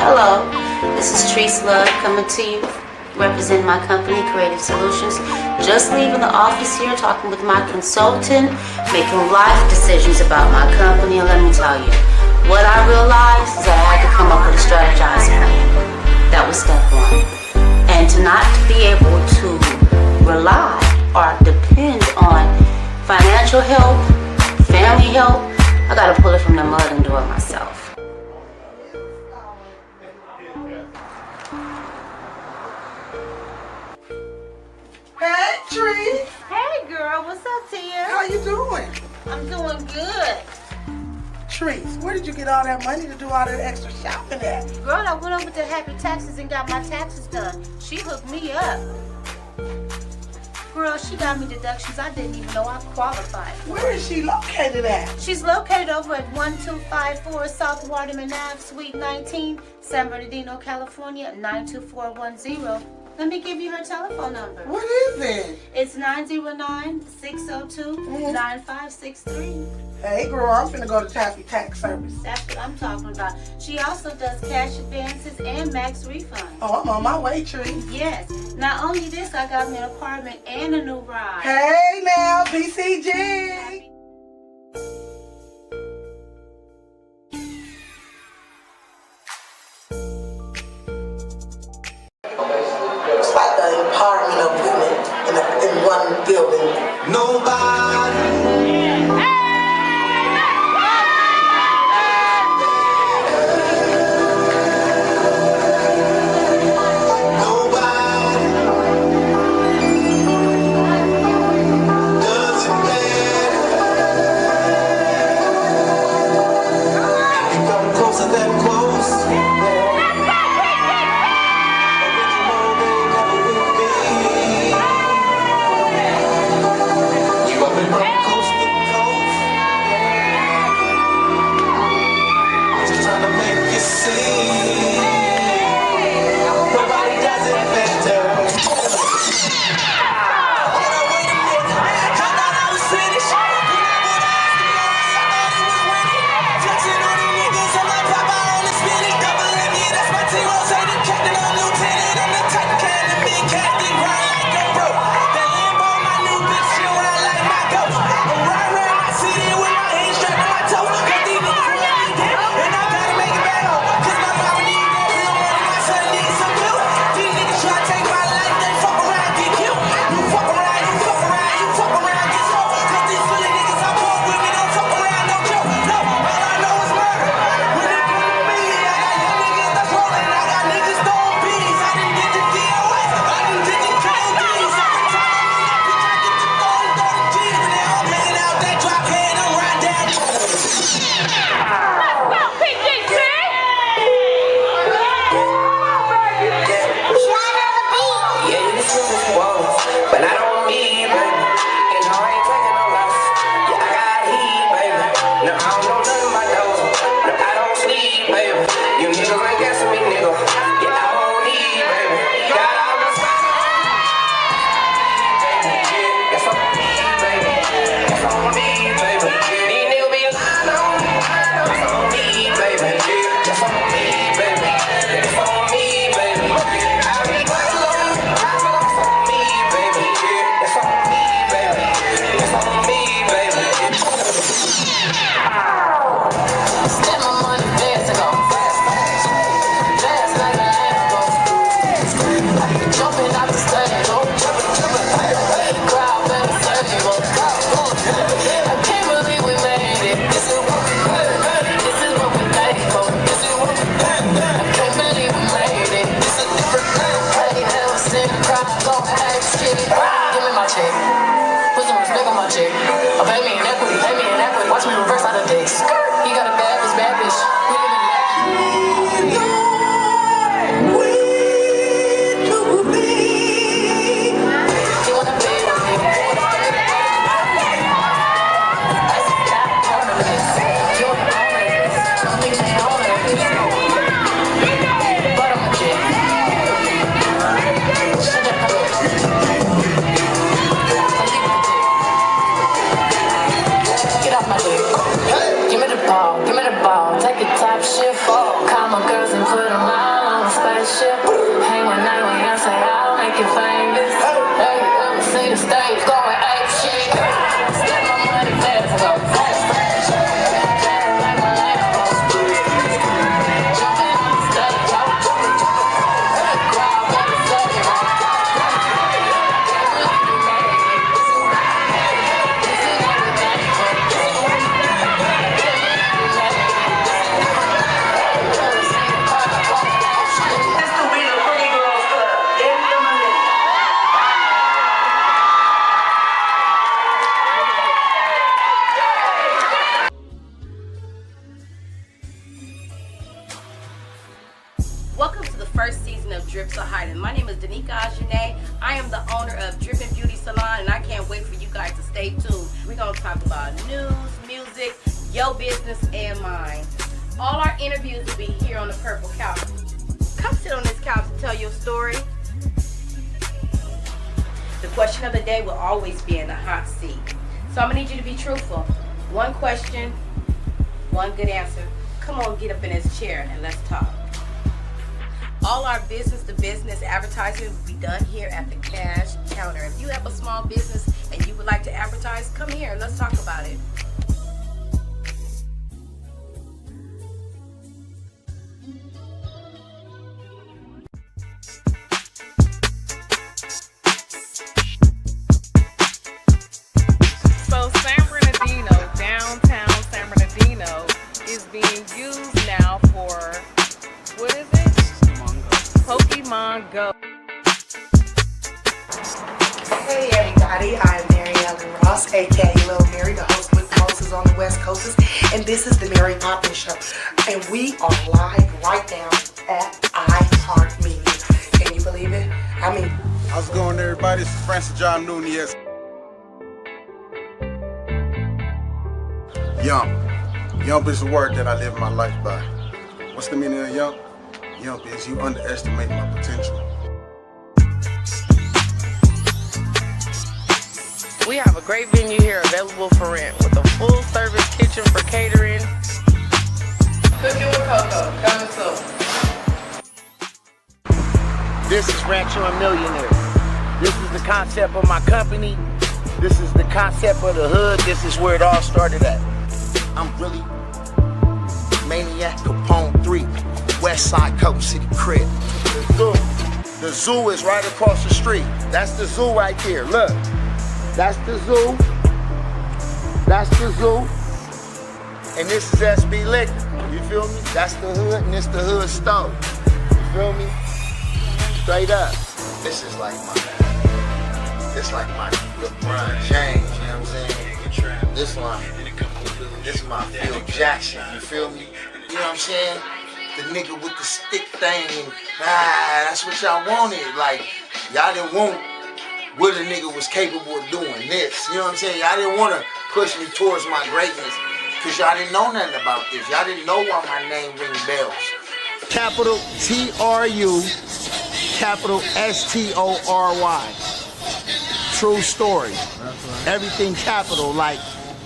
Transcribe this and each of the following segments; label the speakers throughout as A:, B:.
A: Hello, this is Treese Love coming to you, representing my company, Creative Solutions. Just leaving the office here, talking with my consultant, making life decisions about my company, and let me tell you, what I realized is that I had to come up with a strategized plan. That was step one. And to not be able to rely or depend on financial help, family help, I gotta pull it from the mud and do it myself.
B: Hey, Tree.
A: Hey girl, what's up, Tia?
B: How you doing?
A: I'm doing good.
B: Trees, where did you get all that money to do all that extra shopping at?
A: Girl, I went over to Happy Taxes and got my taxes done. She hooked me up. Girl, she got me deductions I didn't even know I qualified for.
B: Where is she located at?
A: She's located over at 1254 South Waterman Ave, Suite 19, San Bernardino, California, 92410. Let me give you her telephone number.
B: What is it?
A: It's 909-602-9563.
B: Hey, girl, I'm finna go to Happy Tax Service.
A: That's what I'm talking about. She also does cash advances and max refunds.
B: Oh, I'm on my way, Tree.
A: Yes. Not only this, I got me an apartment and a new ride.
B: Hey, now, PCG. It's like an apartment of women in one building.
C: Nobody.
D: ball, give me the ball, take a top shift. Call my girls and put them all on a spaceship. Hang one night when I say I'll make you famous. Hey, I'ma see the stage going ape shit. Step my money fast, go fast, fast. Like my Lambo. Jumping on the stage, crowd wanna say it.
A: Welcome to the first season of Drips or Hiding. My name is Danica Ajane. I am the owner of Drippin' Beauty Salon, and I can't wait for you guys to stay tuned. We're going to talk about news, music, your business, and mine. All our interviews will be here on the purple couch. Come sit on this couch and tell your story. The question of the day will always be in the hot seat. So I'm going to need you to be truthful. One question, one good answer. Come on, get up in this chair and let's talk. All our business-to-business advertising will be done here at the cash counter. If you have a small business and you would like to advertise, come here and let's talk about it.
E: So San Bernardino, downtown San Bernardino, is being used now for, what is it? Pokemon Go.
B: Hey everybody, I'm Mary Ellen Ross, aka Lil Mary, the host with the hostess on the West Coast, and this is the Mary Poppins Show. And we are live right now at iHeartMedia. Can you believe it? I mean,
F: how's it going, everybody? This is Francis John Nunez. Yump. Yump is the word that I live my life by. What's the meaning of yump? Yump is you underestimate my potential.
E: We have a great venue here available for rent with a full service kitchen for catering. Cooking with Coco, coming soon.
G: This is Rancho and Millionaire. This is the concept of my company. This is the concept of the hood. This is where it all started at. I'm really Maniac Capone 3, West Side Coke City crib. The zoo is right across the street. That's the zoo right there. Look, that's the zoo. That's the zoo. And this is SB Liquor. You feel me? That's the hood, and this the hood stove. You feel me? Straight up. This is like my LeBron James. You know what I'm saying? This is my Phil Jackson. You feel me? You know what I'm saying? The nigga with the stick thing, and that's what y'all wanted. Like, y'all didn't want what a nigga was capable of doing this. You know what I'm saying? Y'all didn't want to push me towards my greatness because y'all didn't know nothing about this. Y'all didn't know why my name rings bells. Capital T-R-U, capital S-T-O-R-Y. True story. Everything capital, like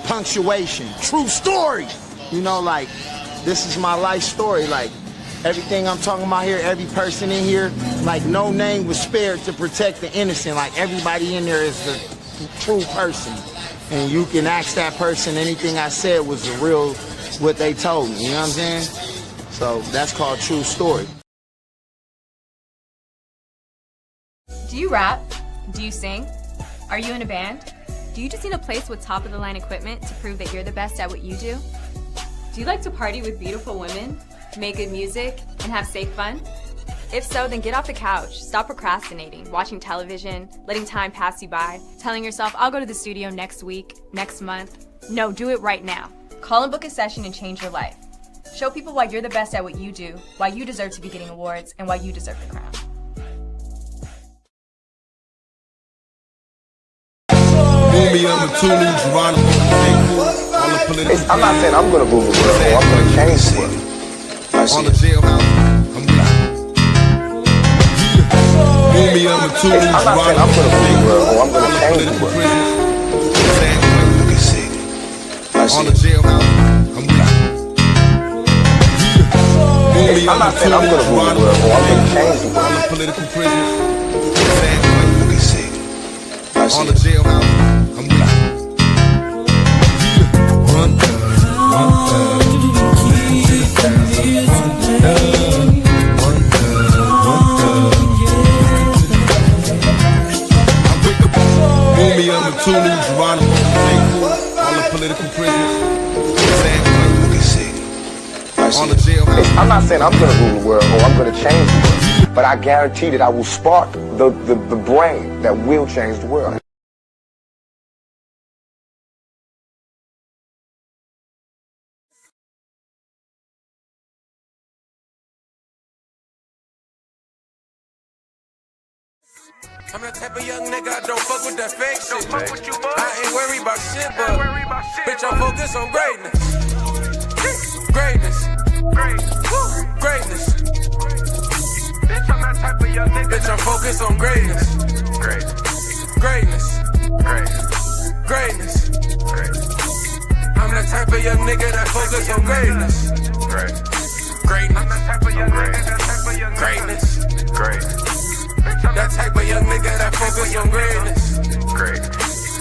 G: punctuation. True story. You know, like, this is my life story. Like, everything I'm talking about here, every person in here, like, no name was spared to protect the innocent. Like, everybody in there is the true person. And you can ask that person, anything I said was the real, what they told me. You know what I'm saying? So that's called true story.
H: Do you rap? Do you sing? Are you in a band? Do you just need a place with top-of-the-line equipment to prove that you're the best at what you do? Do you like to party with beautiful women, make good music, and have safe fun? If so, then get off the couch, stop procrastinating, watching television, letting time pass you by, telling yourself, I'll go to the studio next week, next month. No, do it right now. Call and book a session and change your life. Show people why you're the best at what you do, why you deserve to be getting awards, and why you deserve the crown.
I: I'm not saying I'm gonna move the world or I'm gonna change the world. On the jailhouse, I'm not saying I'm gonna move the world or I'm gonna change the world. On the jailhouse, I'm I'm not saying I'm gonna rule the world or I'm gonna change the world.
C: Political prisoners.
I: Let me see.
C: On the jailhouse. I'm with you. One thug. Me up with two new Geronimo, all the political prisoners.
I: Let me see.
C: On the jailhouse.
I: I'm not saying I'm gonna rule the world or I'm gonna change the world, but I guarantee that I will spark the brain that will change the world.
C: I'm the type of young nigga, I don't fuck with that fake shit. I ain't worried about shit, but bitch, I'm focused on greatness. Greatness. Greatness. Bitch, I'm that type of young nigga. Bitch, I'm focused on greatness. Greatness. Greatness. I'm that type of young nigga that focus on greatness. Greatness. I'm that type of young nigga that greatness. That type of young nigga that focus on greatness. Greatness.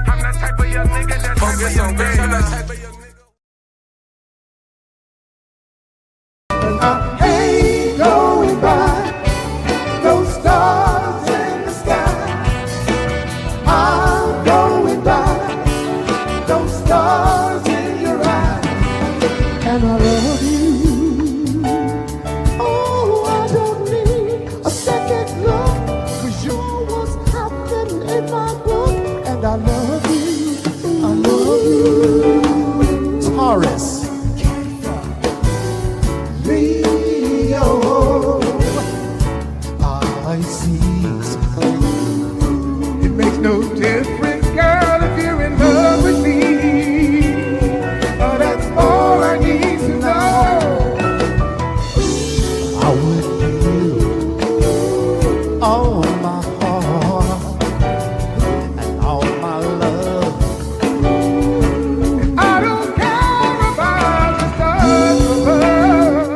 C: I'm that type of young nigga that focus on greatness.
J: I ain't going by those stars in the sky. I'm going by those stars in your eyes. And I love you. Oh, I don't need a second look, 'cause you're what's happening in my book. And I love you. I love you. Taurus. Leo, Pisces. It makes no difference, girl, if you're in love with me. Oh, that's all I need to know. I would give all my heart and all my love. And I don't care about the stars above.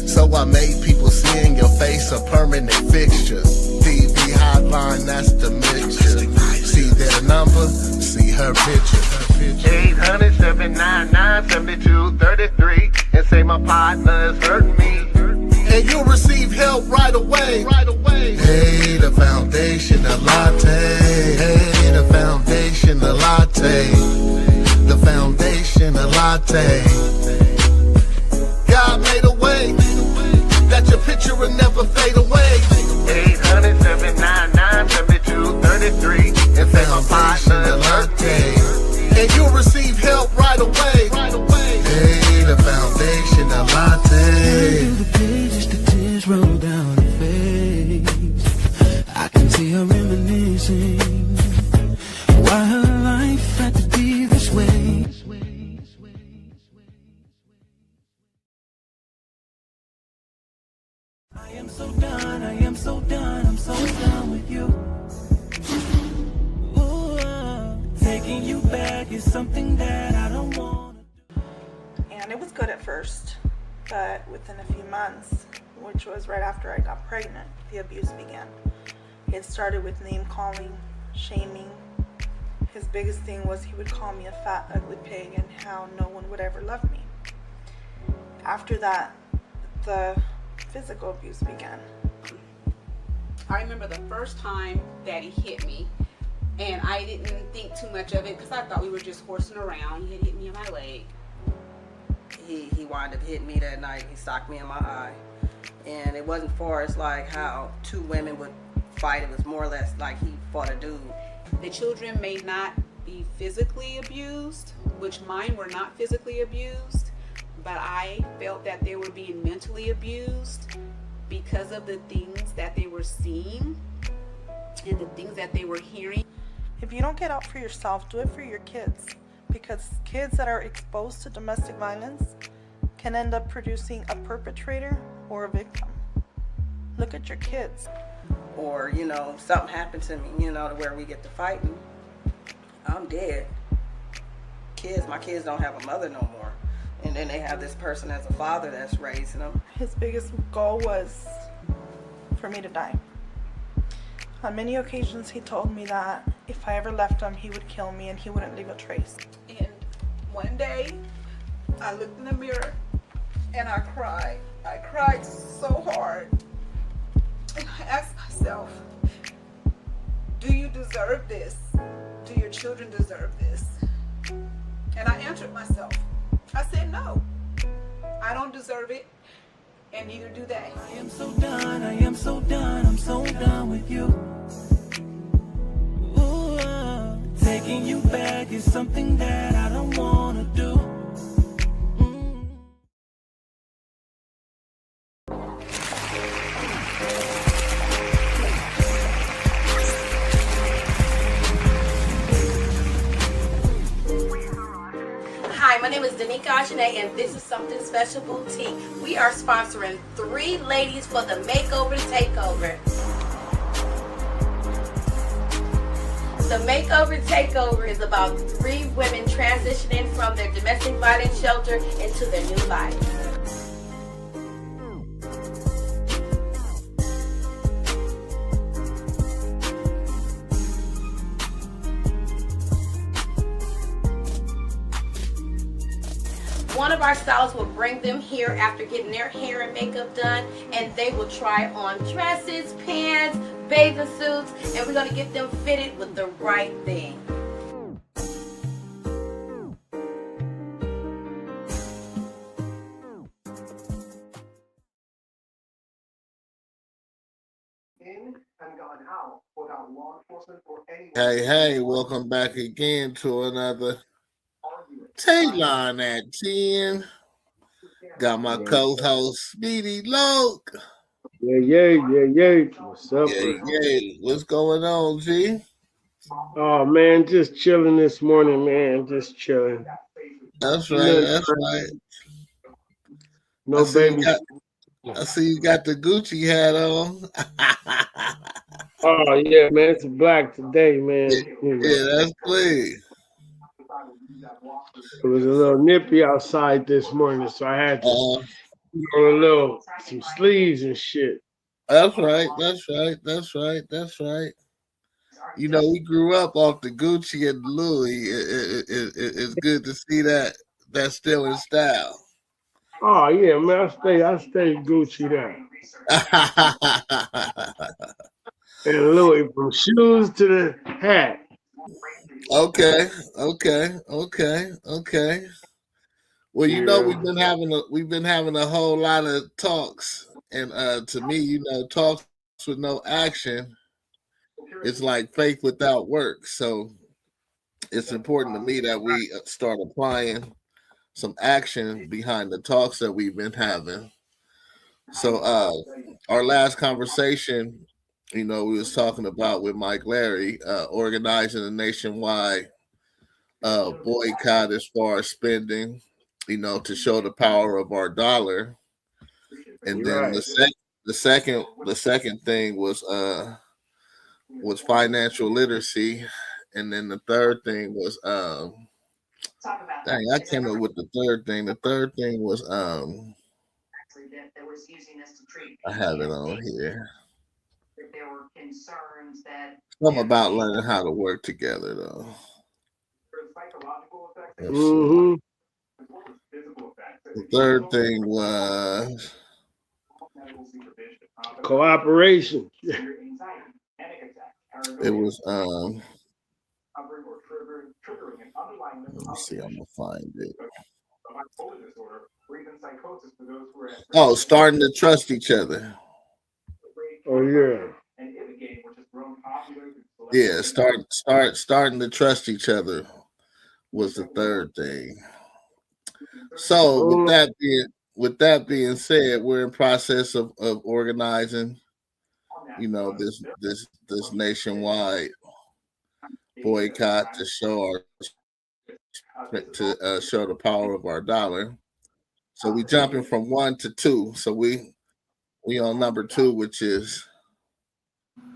G: So I made people see in your face a permanent fixture. TV hotline, that's the mixture. See their number, see her picture. 800-799-7233 and say my partner is hurting me. And you'll receive help right away. Hey, the foundation, the latte. Hey, the foundation, the latte. The foundation, the latte. God made a way that your picture will never fade away. 800-799-7233 and say my partner is latte. And you'll receive help right away. Hey, the foundation, the latte.
K: The pages, the tears roll down her face. I can see her reminiscing why her life had to be this way. I am so done, I'm so done with you. Ooh, taking you back is something that I don't want.
B: And it was good at first, but within a few months, which was right after I got pregnant, the abuse began. It started with name calling, shaming. His biggest thing was he would call me a fat, ugly pig and how no one would ever love me. After that, the physical abuse began.
L: I remember the first time Daddy hit me, and I didn't think too much of it because I thought we were just horsing around. He had hit me in my leg.
E: He wound up hitting me that night. He socked me in my eye. And it wasn't far as like how two women would fight. It was more or less like he fought a dude.
L: The children may not be physically abused, which mine were not physically abused, but I felt that they were being mentally abused because of the things that they were seeing and the things that they were hearing.
B: If you don't get out for yourself, do it for your kids, because kids that are exposed to domestic violence can end up producing a perpetrator or a victim. look at your kids.
E: Or, you know, something happened to me, you know, to where we get to fighting, I'm dead. My kids don't have a mother no more. And then they have this person as a father that's raising them.
B: His biggest goal was for me to die. On many occasions, he told me that if I ever left him, he would kill me and he wouldn't leave a trace.
L: And one day, I looked in the mirror and I cried. I cried so hard. And I asked myself, do you deserve this? Do your children deserve this? And I answered myself. I said, no, I don't deserve it, and neither do they.
K: I am so done, I'm so done with you. Ooh, taking you back is something that I don't wanna do.
A: Hi, my name is Danica Ajane, and this is Something Special Boutique. We are sponsoring 3 ladies for the Makeover Takeover. The Makeover Takeover is about 3 women transitioning from their domestic violence shelter into their new life. One of our stylists will bring them here after getting their hair and makeup done, and they will try on dresses, pants, bathing suits, and we're going to get them fitted with the right thing.
G: Hey, welcome back again to another Talon at 10. Got my co-host, Speedy Loke.
M: Yeah. What's up?
G: Yeah. What's going on, G?
M: Oh, man, just chilling this morning, man. Just chilling.
G: That's right.
M: No baby.
G: I see you got the Gucci hat on.
M: Oh, yeah, man. It's black today, man.
G: Yeah, that's clean.
M: It was a little nippy outside this morning, so I had to put on some sleeves and shit.
G: That's right. You know, we grew up off the Gucci and Louis. It's good to see that that's still in style.
M: Oh yeah, man, I stay Gucci down. And Louis, from shoes to the hat.
G: Okay. Well, you know, we've been having a whole lot of talks, and to me, you know, talks with no action, it's like faith without work. So it's important to me that we start applying some action behind the talks that we've been having. So our last conversation, you know, we was talking about with Mike Larry, organizing a nationwide boycott as far as spending, you know, to show the power of our dollar. And then the second thing was financial literacy, and then the third thing was dang, I came up with the third thing. The third thing was I have it on here. Something about learning how to work together, though.
M: Mm-hmm.
G: The third thing was
M: cooperation.
G: It was let me see, I'm gonna find it. Oh, starting to trust each other.
M: Oh yeah.
G: Yeah, starting to trust each other was the third thing. So with that being said, we're in process of organizing, you know, this nationwide boycott to show show the power of our dollar. So we jumping from 1 to 2. So we We on number 2, which is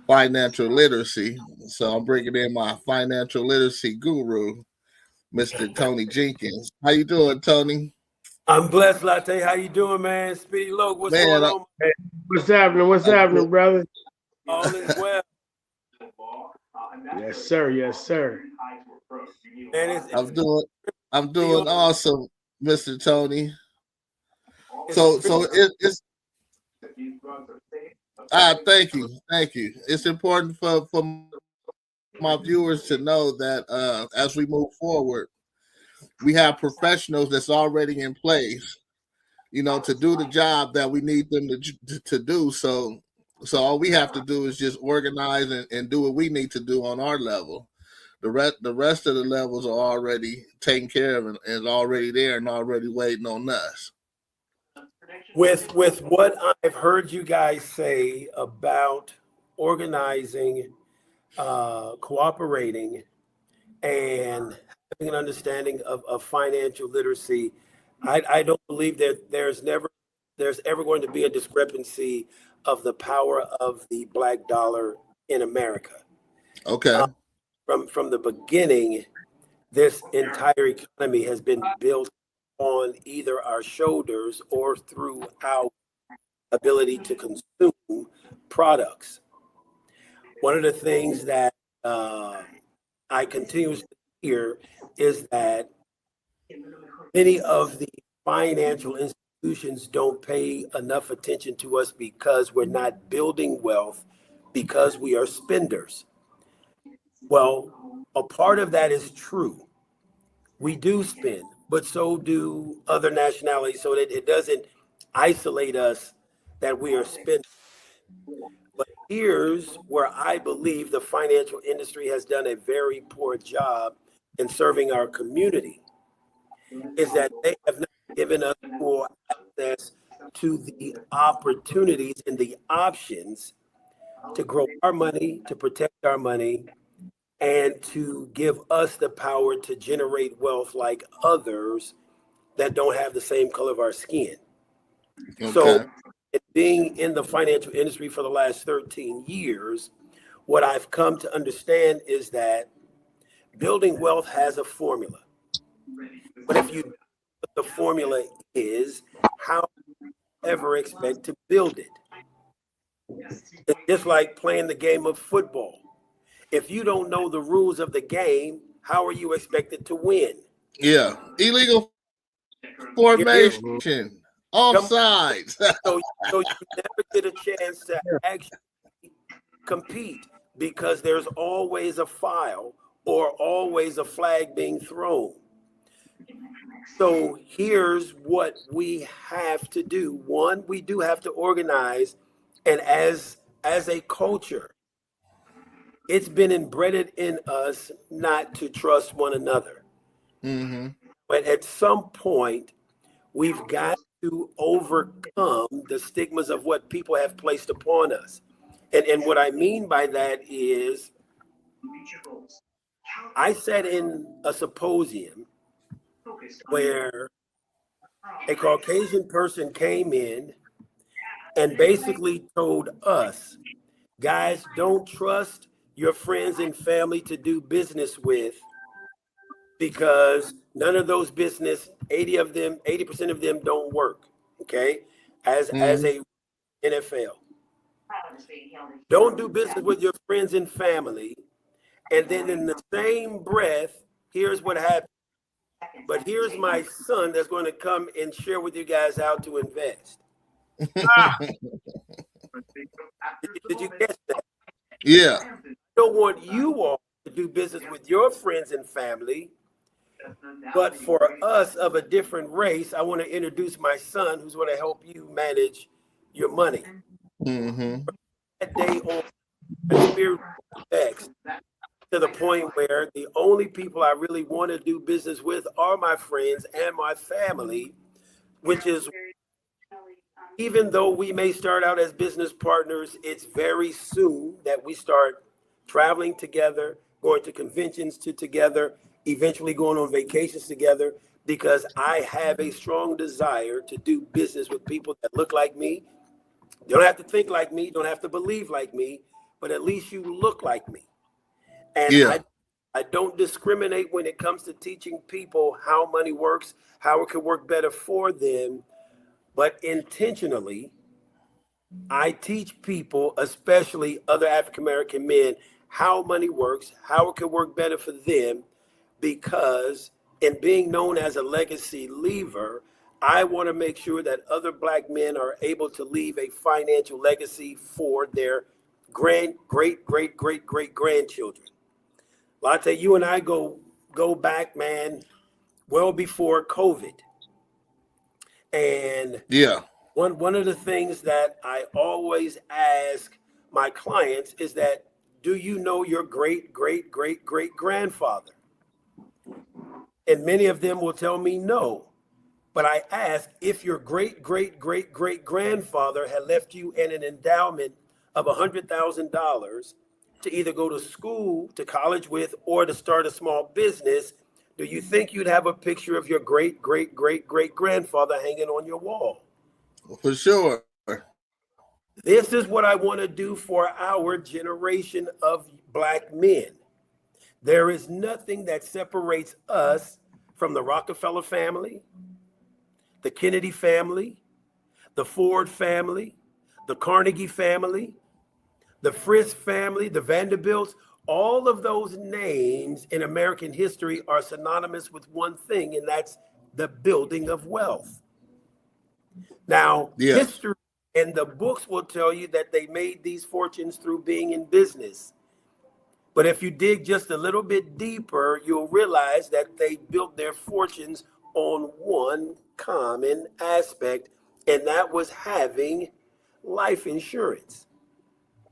G: financial literacy. So I'm bringing in my financial literacy guru, Mr. Tony Jenkins. How you doing, Tony?
N: I'm blessed, Latte. How you doing, man? Speedy Loke, what's going on?
M: Hey, what's happening? What's happening, brother?
N: All is well.
M: Yes, sir. Yes, sir.
N: Man,
G: I'm doing awesome, Mr. Tony. So it's thank you. It's important for my viewers to know that as we move forward, we have professionals that's already in place, to do the job that we need them to do. So all we have to do is just organize and do what we need to do on our level. The rest of the levels are already taken care of and already there and already waiting on us.
N: With what I've heard you guys say about organizing, cooperating, and having an understanding of financial literacy, I don't believe that there's ever going to be a discrepancy of the power of the black dollar in America.
G: Okay.
N: From the beginning, this entire economy has been built on either our shoulders or through our ability to consume products. One of the things that I continuously hear is that many of the financial institutions don't pay enough attention to us because we're not building wealth, because we are spenders. Well, a part of that is true. We do spend, but so do other nationalities, so that it doesn't isolate us that we are spending. But here's where I believe the financial industry has done a very poor job in serving our community, is that they have not given us full access to the opportunities and the options to grow our money, to protect our money, and to give us the power to generate wealth like others that don't have the same color of our skin. Okay. So being in the financial industry for the last 13 years, what I've come to understand is that building wealth has a formula. But if you know what the formula is, how do you ever expect to build it? It's just like playing the game of football. If you don't know the rules of the game, how are you expected to win?
G: Yeah. Illegal formation. Offsides.
N: so you never get a chance to actually compete because there's always a foul or always a flag being thrown. So here's what we have to do. One, we do have to organize, and as a culture, it's been embedded in us not to trust one another. Mm-hmm. But at some point, we've got to overcome the stigmas of what people have placed upon us. And what I mean by that is, I sat in a symposium where a Caucasian person came in and basically told us, guys, don't trust your friends and family to do business with, because none of those business, 80% of them don't work. Okay. As a NFL, don't do business with your friends and family. And then in the same breath, here's what happened. But here's my son that's going to come and share with you guys how to invest. Did you catch that?
G: Yeah.
N: I don't want you all to do business with your friends and family, but for us of a different race, I want to introduce my son who's going to help you manage your money. Mm-hmm. That day on, my spirit affects to the point where the only people I really want to do business with are my friends and my family, which is, even though we may start out as business partners, it's very soon that we start traveling together, going to conventions together, eventually going on vacations together, because I have a strong desire to do business with people that look like me, You don't have to think like me, don't have to believe like me, but at least you look like me. And I don't discriminate when it comes to teaching people how money works, how it can work better for them, but intentionally, I teach people, especially other African American men, how money works, how it can work better for them, because in being known as a legacy leaver, I want to make sure that other Black men are able to leave a financial legacy for their great grandchildren. Latte, you and I go back, man, well before COVID. And one of the things that I always ask my clients is that, do you know your great grandfather? And many of them will tell me no. But I ask, if your great grandfather had left you in an endowment of $100,000 to either go to school, to college with, or to start a small business, do you think you'd have a picture of your great grandfather hanging on your wall?
O: For sure.
N: This is what I want to do for our generation of Black men. There is nothing that separates us from the Rockefeller family, the Kennedy family, the Ford family, the Carnegie family, the Frist family, the Vanderbilts. All of those names in American history are synonymous with one thing, and that's the building of wealth. Now, history and the books will tell you that they made these fortunes through being in business. But if you dig just a little bit deeper, you'll realize that they built their fortunes on one common aspect, and that was having life insurance.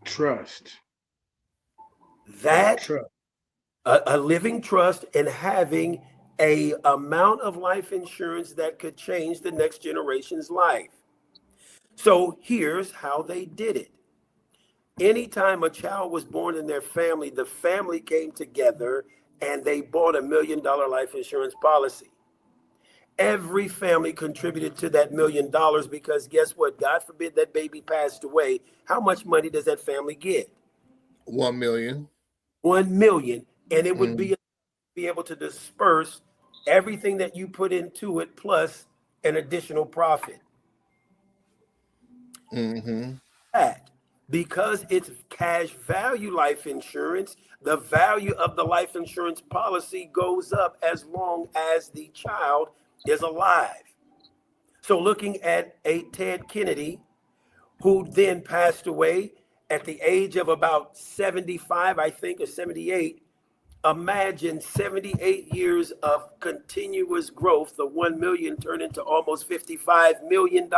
M: Trust.
N: That a living trust, and having a amount of life insurance that could change the next generation's life. So here's how they did it. Anytime a child was born in their family, the family came together and they bought $1 million life insurance policy. Every family contributed to that $1 million, because guess what? God forbid that baby passed away. How much money does that family get?
O: 1 million.
N: 1 million. And it would be able to disperse everything that you put into it plus an additional profit. That, because it's cash value life insurance, the value of the life insurance policy goes up as long as the child is alive. So looking at a Ted Kennedy, who then passed away at the age of about 75, I think, or 78, imagine 78 years of continuous growth. The 1 million turned into almost $55 million,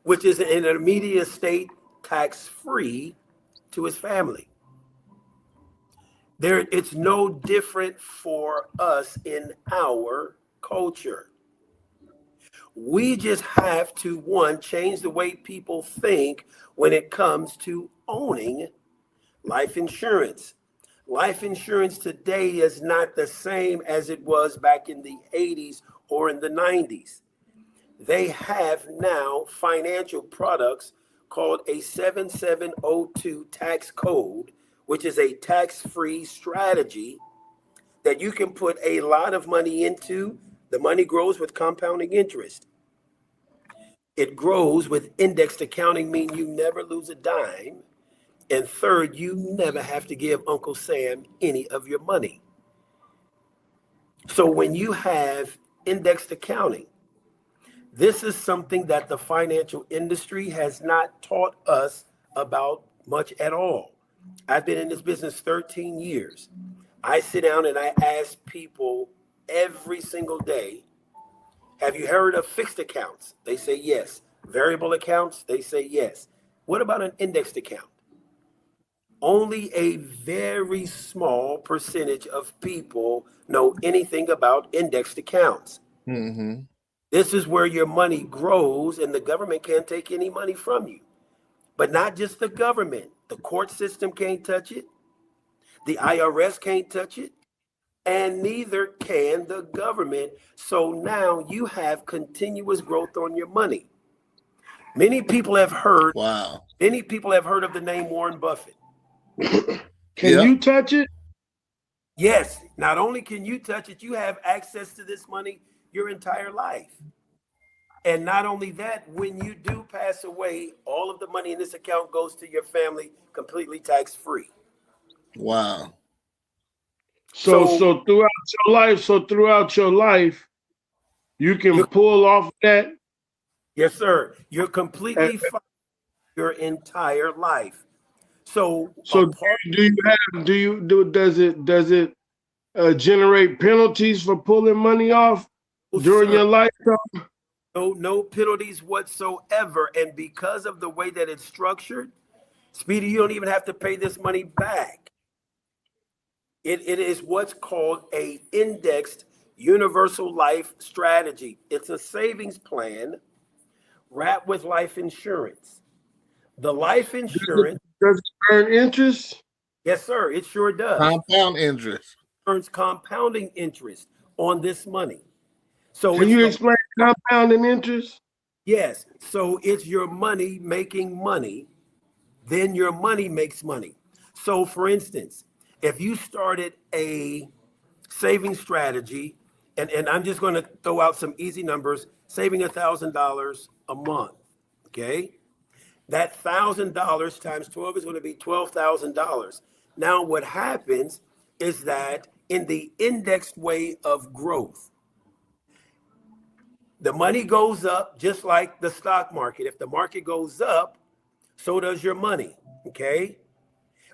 N: which is in an immediate estate, tax-free to his family. It's no different for us in our culture. We just have to, one, change the way people think when it comes to owning life insurance. Life insurance today is not the same as it was back in the 80s or in the 90s. They have now financial products called a 7702 tax code, which is a tax-free strategy that you can put a lot of money into. The money grows with compounding interest. It grows with indexed accounting, meaning you never lose a dime. And third, you never have to give Uncle Sam any of your money. So when you have indexed accounting, this is something that the financial industry has not taught us about much at all. I've been in this business 13 years. I sit down and I ask people every single day, have you heard of fixed accounts? They say yes. Variable accounts? They say yes. What about an indexed account? Only a very small percentage of people know anything about indexed accounts. This is where your money grows, and the government can't take any money from you. But not just the government. The court system can't touch it. The IRS can't touch it. And neither can the government. So now you have continuous growth on your money. Many people have heard.
O: Wow.
N: Many people have heard of the name Warren Buffett.
M: Can you touch it?
N: Yes. Not only can you touch it, you have access to this money your entire life. And not only that, when you do pass away, all of the money in this account goes to your family completely tax-free.
O: Wow.
M: So throughout your life, you can pull off that.
N: Yes, sir. You're completely fine your entire life. So
M: does it generate penalties for pulling money off during your lifetime?
N: No penalties whatsoever. And because of the way that it's structured, Speedy, you don't even have to pay this money back. It is what's called a indexed universal life strategy. It's a savings plan wrapped with life insurance. The life insurance
M: does it earn interest?
N: Yes, sir. It sure does.
O: Compound interest.
N: Earns compounding interest on this money. So
M: can you explain compounding interest?
N: Yes. So it's your money making money, then your money makes money. So for instance, if you started a saving strategy, and I'm just going to throw out some easy numbers, saving $1,000 a month, okay? That $1,000 times 12 is going to be $12,000. Now what happens is that in the indexed way of growth, the money goes up just like the stock market. If the market goes up, so does your money, okay?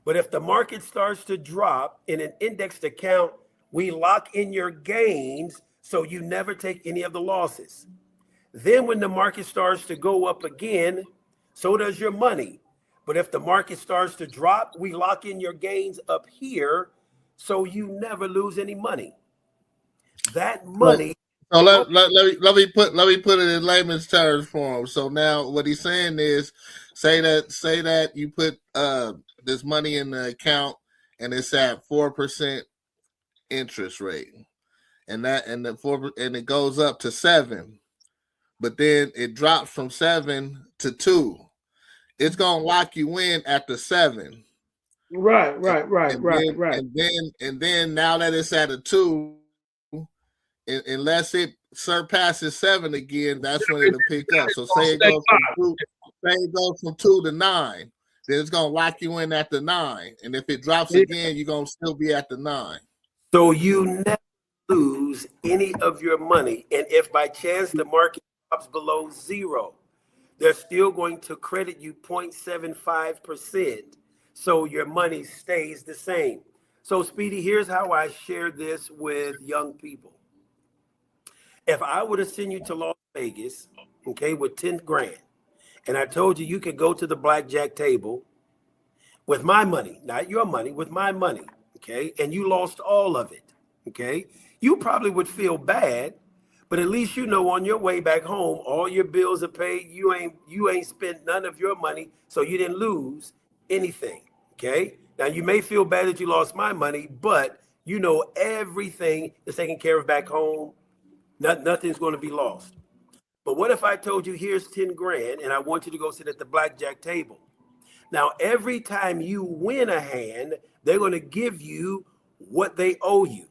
N: But if the market starts to drop in an indexed account, we lock in your gains so you never take any of the losses. Then when the market starts to go up again, so does your money. But if the market starts to drop, we lock in your gains up here so you never lose any money. That money.
O: So let me put it in layman's terms for him. So now what he's saying is, say that you put this money in the account and it's at 4% interest rate, and it goes up to 7, but then it drops from 7 to 2. It's gonna lock you in at the 7.
M: Right.
O: And then now that it's at a 2, unless it surpasses 7 again, that's when it'll pick up. So say it goes from 2 to 9, then it's gonna lock you in at the 9. And if it drops again, you're gonna still be at the 9.
N: So you never lose any of your money. And if by chance the market drops below 0, they're still going to credit you 0.75%. So your money stays the same. So Speedy, here's how I share this with young people. If I were to send you to Las Vegas, okay, with 10 grand, and I told you could go to the blackjack table with my money, not your money, with my money, okay, and you lost all of it, okay, you probably would feel bad, but at least you know on your way back home, all your bills are paid, you ain't spent none of your money, so you didn't lose anything, okay? Now, you may feel bad that you lost my money, but you know everything is taken care of back home. Nothing's going to be lost. But what if I told you, here's 10 grand and I want you to go sit at the blackjack table? Now, every time you win a hand, they're going to give you what they owe you.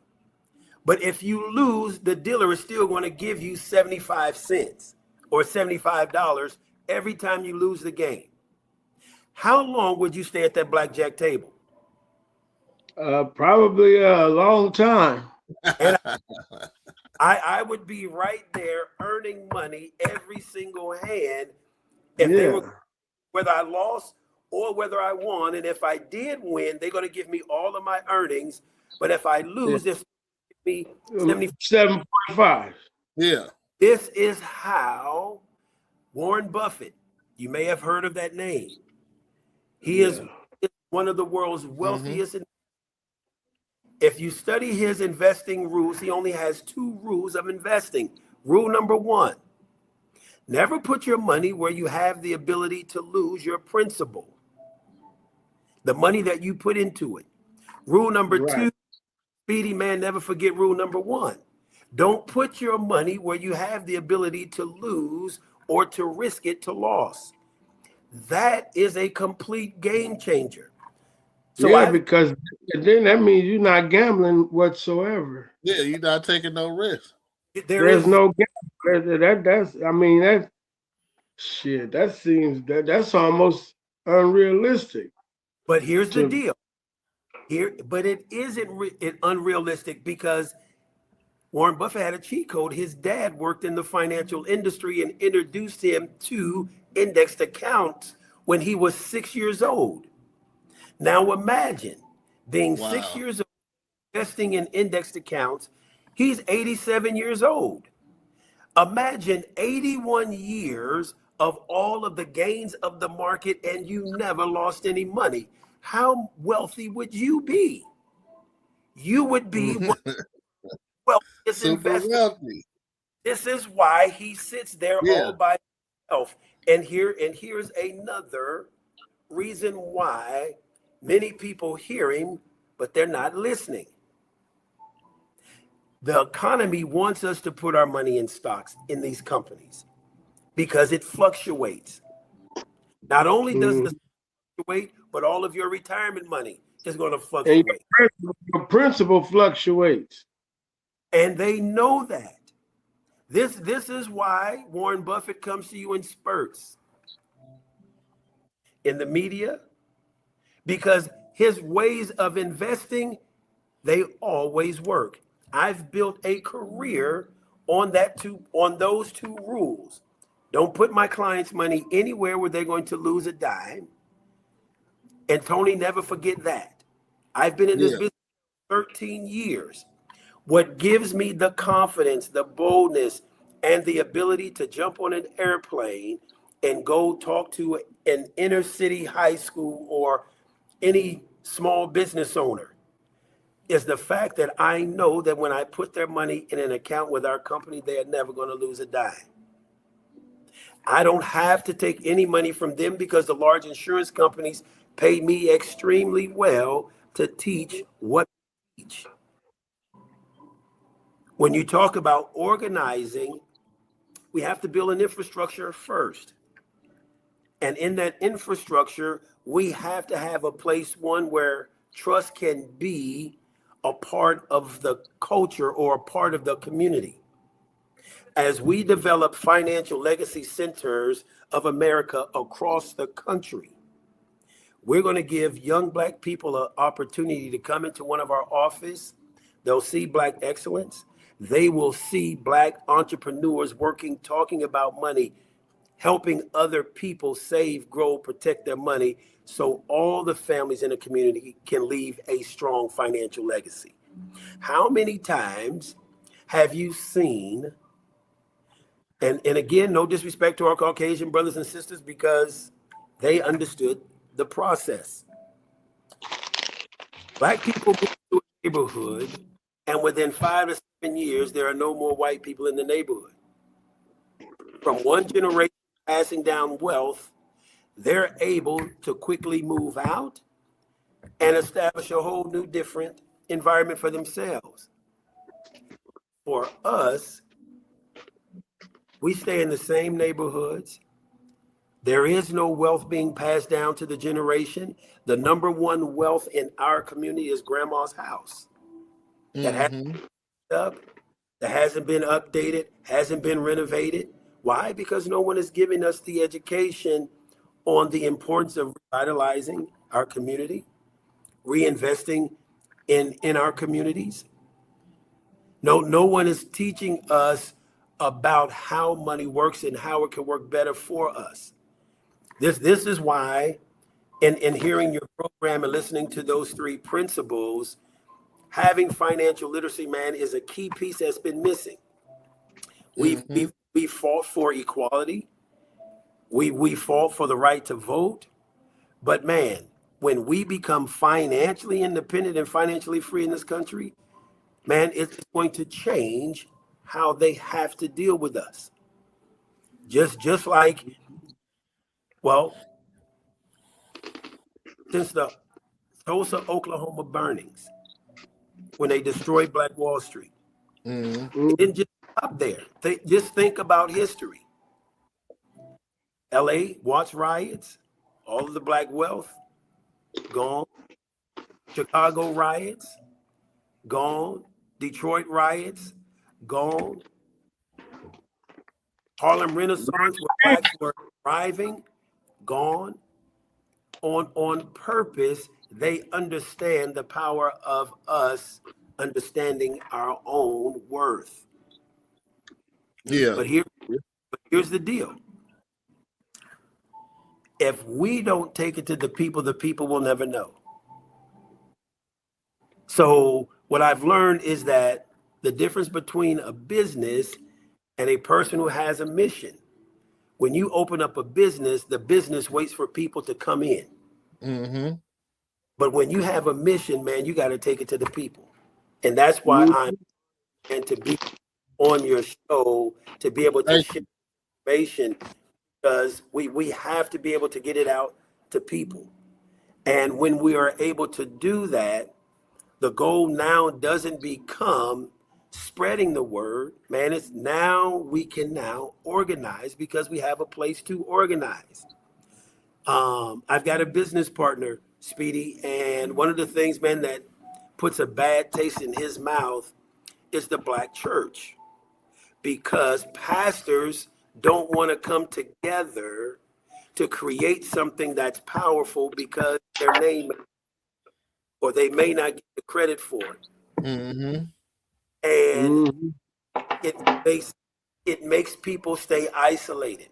N: But if you lose, the dealer is still going to give you 75 cents or $75 every time you lose the game. How long would you stay at that blackjack table?
M: Probably a long time.
N: And I would be right there earning money every single hand if they were, whether I lost or whether I won. And if I did win, they're going to give me all of my earnings. But if I lose, they're going to give me
M: 7.5.
O: Yeah.
N: This is how Warren Buffett, you may have heard of that name. He is one of the world's wealthiest. If you study his investing rules, he only has 2 rules of investing. Rule number 1, never put your money where you have the ability to lose your principal, the money that you put into it. Rule number 2, Speedy man, never forget rule number 1. Don't put your money where you have the ability to lose or to risk it to loss. That is a complete game changer. So
M: yeah, because then that means you're not gambling whatsoever.
O: Yeah, you're not taking no risk.
M: There's no gambling. That's I mean that shit. That seems that's almost unrealistic.
N: But here's the deal. But it isn't unrealistic because Warren Buffett had a cheat code. His dad worked in the financial industry and introduced him to indexed accounts when he was 6 years old. Now imagine being 6 years old, investing in indexed accounts. He's 87 years old. Imagine 81 years of all of the gains of the market and you never lost any money. How wealthy would you be? You would be one of the wealthiest investors.
O: Wealthy.
N: This is why he sits there all by himself. And here's another reason why many people hear him, but they're not listening. The economy wants us to put our money in stocks in these companies because it fluctuates. Not only does the fluctuate, but all of your retirement money is going to fluctuate.
M: And your principal fluctuates.
N: And they know that. This is why Warren Buffett comes to you in spurts in the media, because his ways of investing, they always work. I've built a career on those two rules. Don't put my clients' money anywhere where they're going to lose a dime. And Tony, never forget that. I've been in this business 13 years. What gives me the confidence, the boldness, and the ability to jump on an airplane and go talk to an inner city high school or any small business owner is the fact that I know that when I put their money in an account with our company, they are never going to lose a dime. I don't have to take any money from them because the large insurance companies pay me extremely well to teach what they teach. When you talk about organizing, we have to build an infrastructure first. And in that infrastructure, we have to have a place, one where trust can be a part of the culture or a part of the community. As we develop financial legacy centers of America across the country, we're going to give young Black people an opportunity to come into one of our offices. They'll see Black excellence. They will see Black entrepreneurs working, talking about money, helping other people save, grow, protect their money, so all the families in the community can leave a strong financial legacy. How many times have you seen, and again, no disrespect to our Caucasian brothers and sisters because they understood the process. Black people move to a neighborhood, and within 5 to 7 years, there are no more white people in the neighborhood. From one generation passing down wealth, they're able to quickly move out and establish a whole new different environment for themselves. For us, we stay in the same neighborhoods. There is no wealth being passed down to the generation. The number one wealth in our community is grandma's house. That hasn't been up, that hasn't been updated, hasn't been renovated. Why? Because no one is giving us the education on the importance of revitalizing our community, reinvesting in our communities. No one is teaching us about how money works and how it can work better for us. This is why, in hearing your program and listening to those three principles, having financial literacy, man, is a key piece that's been missing. We fought for equality. We fought for the right to vote. But man, when we become financially independent and financially free in this country, man, it's going to change how they have to deal with us. Just like, well, since the Tulsa, Oklahoma burnings, when they destroyed Black Wall Street, it didn't just stop there. Just think about history. LA Watts riots, all of the black wealth, gone. Chicago riots, gone. Detroit riots, gone. Harlem Renaissance, where blacks were thriving, gone. On purpose, they understand the power of us understanding our own worth.
O: Yeah.
N: But here's the deal. If we don't take it to the people will never know. So what I've learned is that the difference between a business and a person who has a mission. When you open up a business, the business waits for people to come in.
O: Mm-hmm.
N: But when you have a mission, man, you got to take it to the people. And that's why and to be on your show, to be able to share information, because we have to be able to get it out to people. And when we are able to do that, the goal now doesn't become spreading the word, man. It's now we can now organize because we have a place to organize. I've got a business partner, Speedy, and one of the things, man, that puts a bad taste in his mouth is the black church, because pastors don't want to come together to create something that's powerful because their name, or they may not get the credit for it.
O: Mm-hmm.
N: And it makes people stay isolated.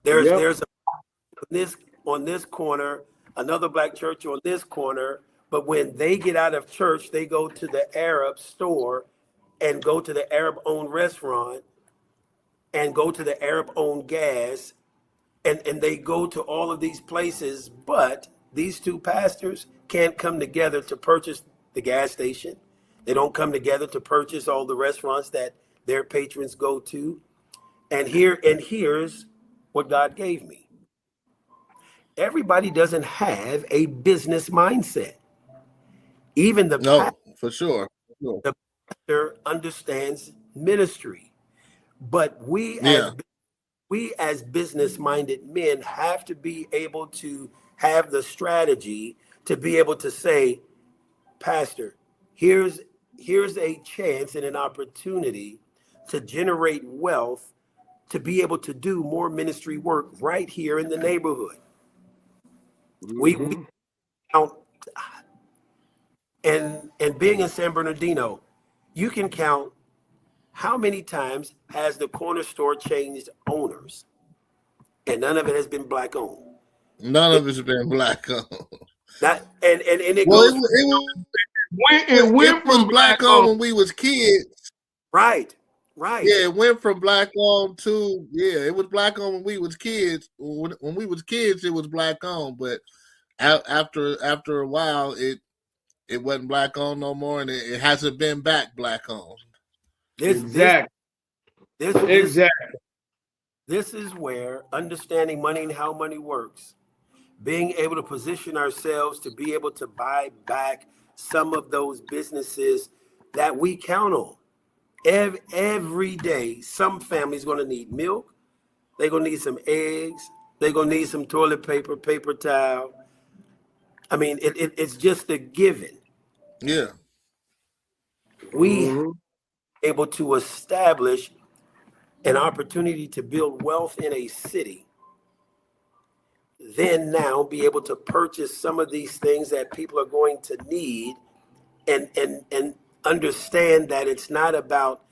N: There's on this corner, another black church on this corner, but when they get out of church, they go to the Arab store and go to the Arab-owned restaurant and go to the Arab-owned gas, and they go to all of these places, but these two pastors can't come together to purchase the gas station. They don't come together to purchase all the restaurants that their patrons go to. And here's what God gave me. Everybody doesn't have a business mindset. Even
O: for sure.
N: The pastor understands ministry. But we as business-minded men have to be able to have the strategy to be able to say, Pastor, here's a chance and an opportunity to generate wealth, to be able to do more ministry work right here in the neighborhood. We count, and being in San Bernardino, you can count how many times has the corner store changed owners, and none of it has been black owned.
O: None of it's been black owned.
N: That and it
O: well,
N: goes.
O: It went from black owned when we was kids.
N: Right.
O: Yeah, it went from black owned to it was black owned when we was kids. When we was kids, it was black owned, but after a while, it wasn't black owned no more, and it hasn't been back black owned.
N: Exactly.
M: This
N: is where understanding money and how money works, being able to position ourselves to be able to buy back some of those businesses that we count on. Every day, some family's going to need milk. They're going to need some eggs. They're going to need some toilet paper, paper towel. I mean, it's just a given.
O: Yeah.
N: We able to establish an opportunity to build wealth in a city, then now be able to purchase some of these things that people are going to need, and understand that it's not about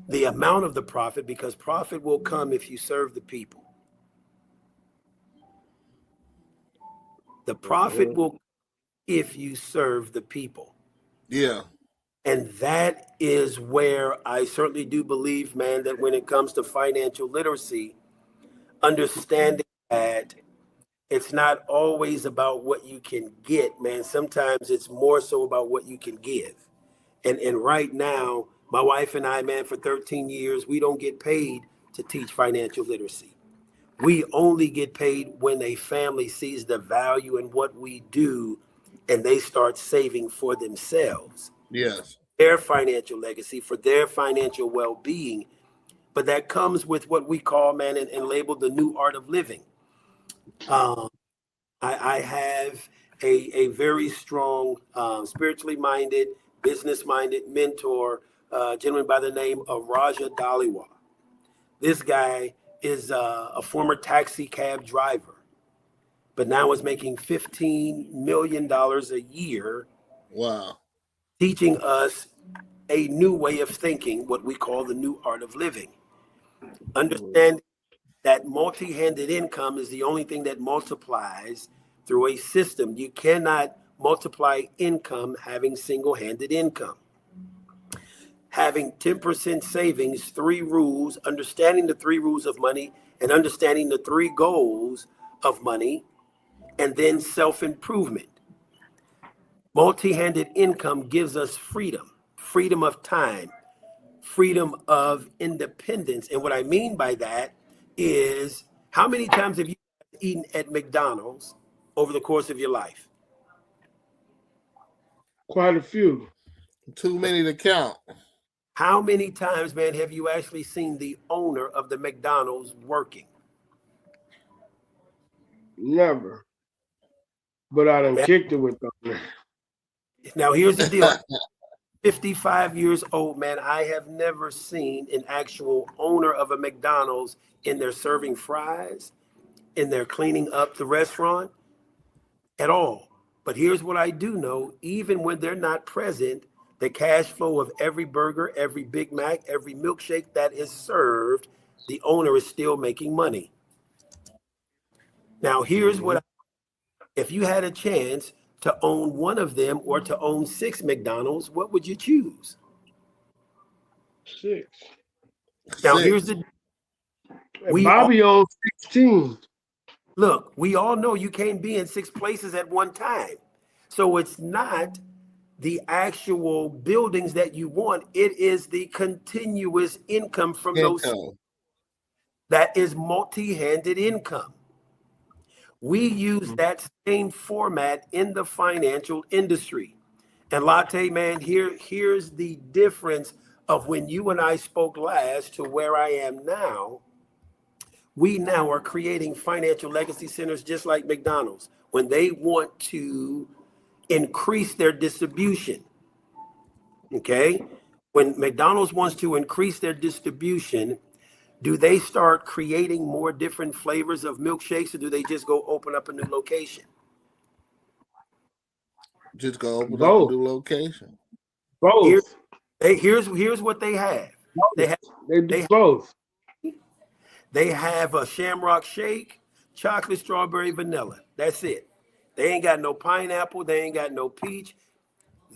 N: the amount of the profit, because profit will come if you serve the people. The profit will come if you serve the people.
O: Yeah.
N: And that is where I certainly do believe, man, that when it comes to financial literacy, understanding that it's not always about what you can get, man. Sometimes it's more so about what you can give. And right now, my wife and I, man, for 13 years, we don't get paid to teach financial literacy. We only get paid when a family sees the value in what we do and they start saving for themselves.
O: Yes.
N: Their financial legacy, for their financial well-being. but that comes with what we call, man, and labeled the new art of living. I have a very strong, spiritually minded, business minded mentor, gentleman by the name of Raja Dhaliwal. This guy is a former taxi cab driver, but now is making $15 million a year.
O: Wow.
N: Teaching us a new way of thinking, what we call the new art of living. Understand that multi-handed income is the only thing that multiplies through a system. You cannot multiply income having single-handed income. Having 10% savings, 3 rules, understanding the 3 rules of money, and understanding the 3 goals of money, and then self-improvement. Multi-handed income gives us freedom, freedom of time, freedom of independence. And what I mean by that is, how many times have you eaten at McDonald's over the course of your life?
M: Quite a few.
O: Too many to count.
N: How many times, man, have you actually seen the owner of the McDonald's working?
M: Never. But I done kicked it with them.
N: Now, here's the deal. 55 years old, man. I have never seen an actual owner of a McDonald's in there serving fries, in there cleaning up the restaurant at all. But here's what I do know. Even when they're not present, the cash flow of every burger, every Big Mac, every milkshake that is served, the owner is still making money. Now, here's what if you had a chance to own one of them or to own 6 McDonald's, what would you choose?
M: 6.
N: Now, here's the...
M: Bobby owns 16.
N: Look, we all know you can't be in 6 places at one time. So it's not the actual buildings that you want. It is the continuous income from those. That is multi-handed income. We use that same format in the financial industry. And Latte, man, here's the difference of when you and I spoke last to where I am now. We now are creating financial legacy centers just like McDonald's. When they want to increase their distribution, okay? When McDonald's wants to increase their distribution, do they start creating more different flavors of milkshakes, or do they just go open up a new location?
O: Just go open up a new location.
M: Both.
N: Here's what they have.
M: Both. They do both.
N: They have a Shamrock Shake, chocolate, strawberry, vanilla. That's it. They ain't got no pineapple. They ain't got no peach.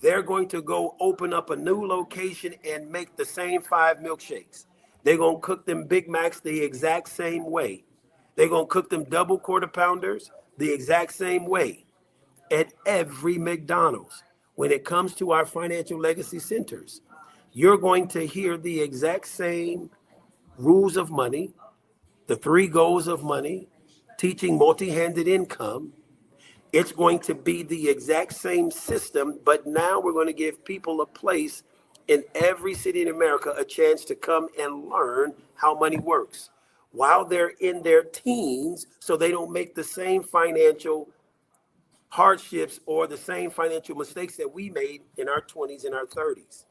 N: They're going to go open up a new location and make the same 5 milkshakes. They're going to cook them Big Macs the exact same way. They're going to cook them double quarter pounders the exact same way at every McDonald's. When it comes to our financial legacy centers, you're going to hear the exact same rules of money, the 3 goals of money, teaching multi-handed income. It's going to be the exact same system, but now we're going to give people a place in every city in America a chance to come and learn how money works while they're in their teens, so they don't make the same financial hardships or the same financial mistakes that we made in our 20s and our 30s.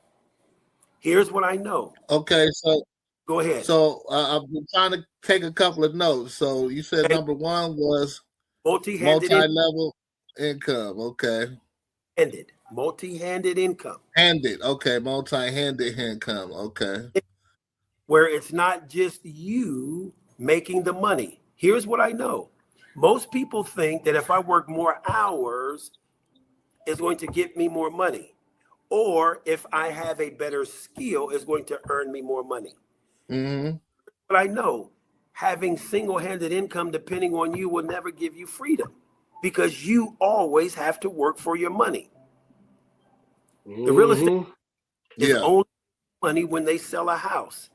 N: Here's what I know.
O: Okay, so
N: go ahead.
O: So I've been trying to take a couple of notes. So you said number 1 was multi-level income. Okay.
N: Multi-handed income.
O: Okay, multi-handed income. Okay.
N: Where it's not just you making the money. Here's what I know. Most people think that if I work more hours, it's going to get me more money. Or if I have a better skill, it's going to earn me more money.
O: Mm-hmm.
N: But I know having single-handed income depending on you will never give you freedom, because you always have to work for your money. The real estate is only money when they sell a house.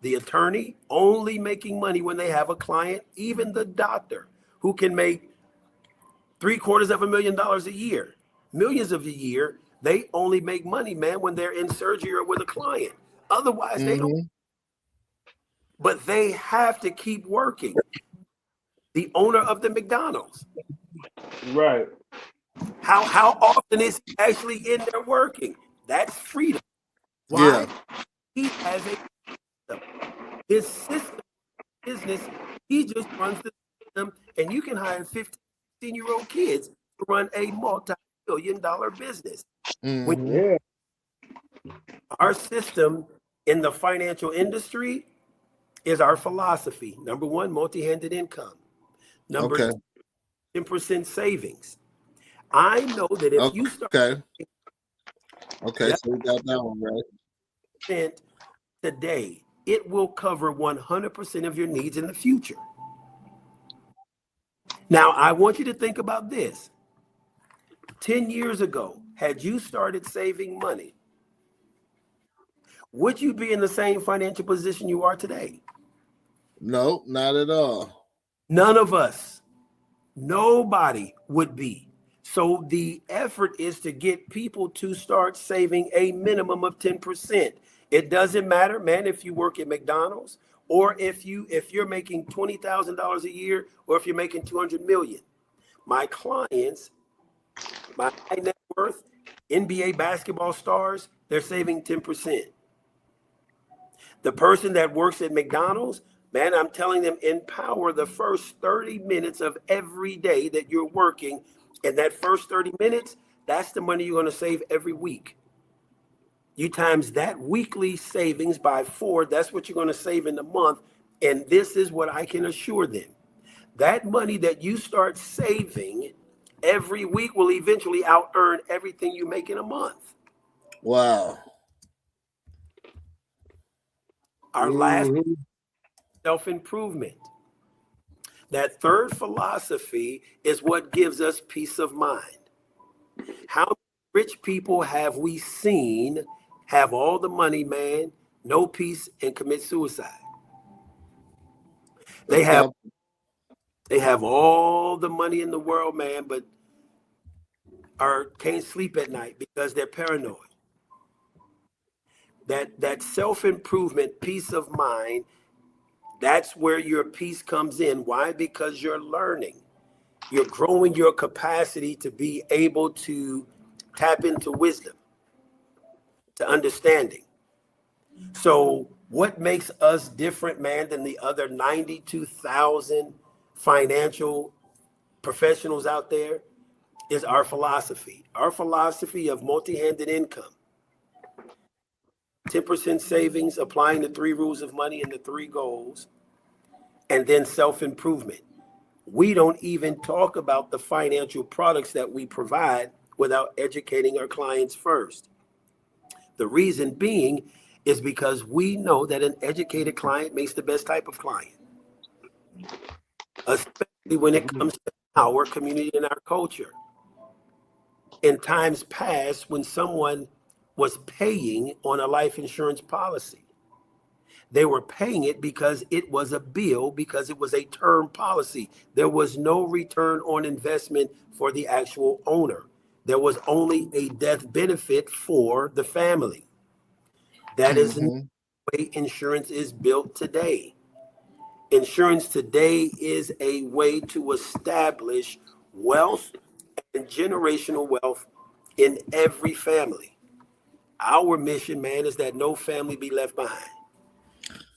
N: The attorney only making money when they have a client. Even the doctor, who can make $750,000 a year, millions of a year, they only make money, man, when they're in surgery or with a client. Otherwise, they don't. but they have to keep working. The owner of the McDonald's.
M: Right.
N: How often is he actually in there working? That's freedom. Why?
O: Yeah.
N: He has a system. His system business, he just runs the system, and you can hire 15-year-old kids to run a multi-billion-dollar business.
O: Mhm.
N: Our system in the financial industry is our philosophy. Number one, multi-handed income. Number
O: Okay.
N: two, 10% savings. I know that if you start
O: Okay, so we got that one right.
N: today, it will cover 100% of your needs in the future. Now, I want you to think about this. 10 years ago, had you started saving money, would you be in the same financial position you are today?
O: No, not at all.
N: None of us. Nobody would be. So the effort is to get people to start saving a minimum of 10%. It doesn't matter, man, if you work at McDonald's or if you're making $20,000 a year or if you're making 200 million. My clients, my high net worth NBA basketball stars, they're saving 10%. The person that works at McDonald's, man, I'm telling them, empower the first 30 minutes of every day that you're working. And that first 30 minutes, that's the money you're going to save every week. You times that weekly savings by 4, that's what you're going to save in the month. And this is what I can assure them. That money that you start saving every week will eventually out-earn everything you make in a month.
O: Wow.
N: Our last, self-improvement. That third philosophy is what gives us peace of mind. How many rich people have we seen have all the money, man, no peace, and commit suicide? They have all the money in the world, man, but can't sleep at night because they're paranoid. That self-improvement, peace of mind, that's where your peace comes in. Why? Because you're learning. You're growing your capacity to be able to tap into wisdom, to understanding. So what makes us different, man, than the other 92,000 financial professionals out there is our philosophy. Our philosophy of multi-handed income. 10% savings, applying the 3 rules of money and the 3 goals, and then self-improvement. We don't even talk about the financial products that we provide without educating our clients first. The reason being is because we know that an educated client makes the best type of client, especially when it comes to our community and our culture. In times past, when someone was paying on a life insurance policy, they were paying it because it was a bill, because it was a term policy. There was no return on investment for the actual owner. There was only a death benefit for the family. That is the way insurance is built today. Insurance today is a way to establish wealth and generational wealth in every family. Our mission, man, is that no family be left behind.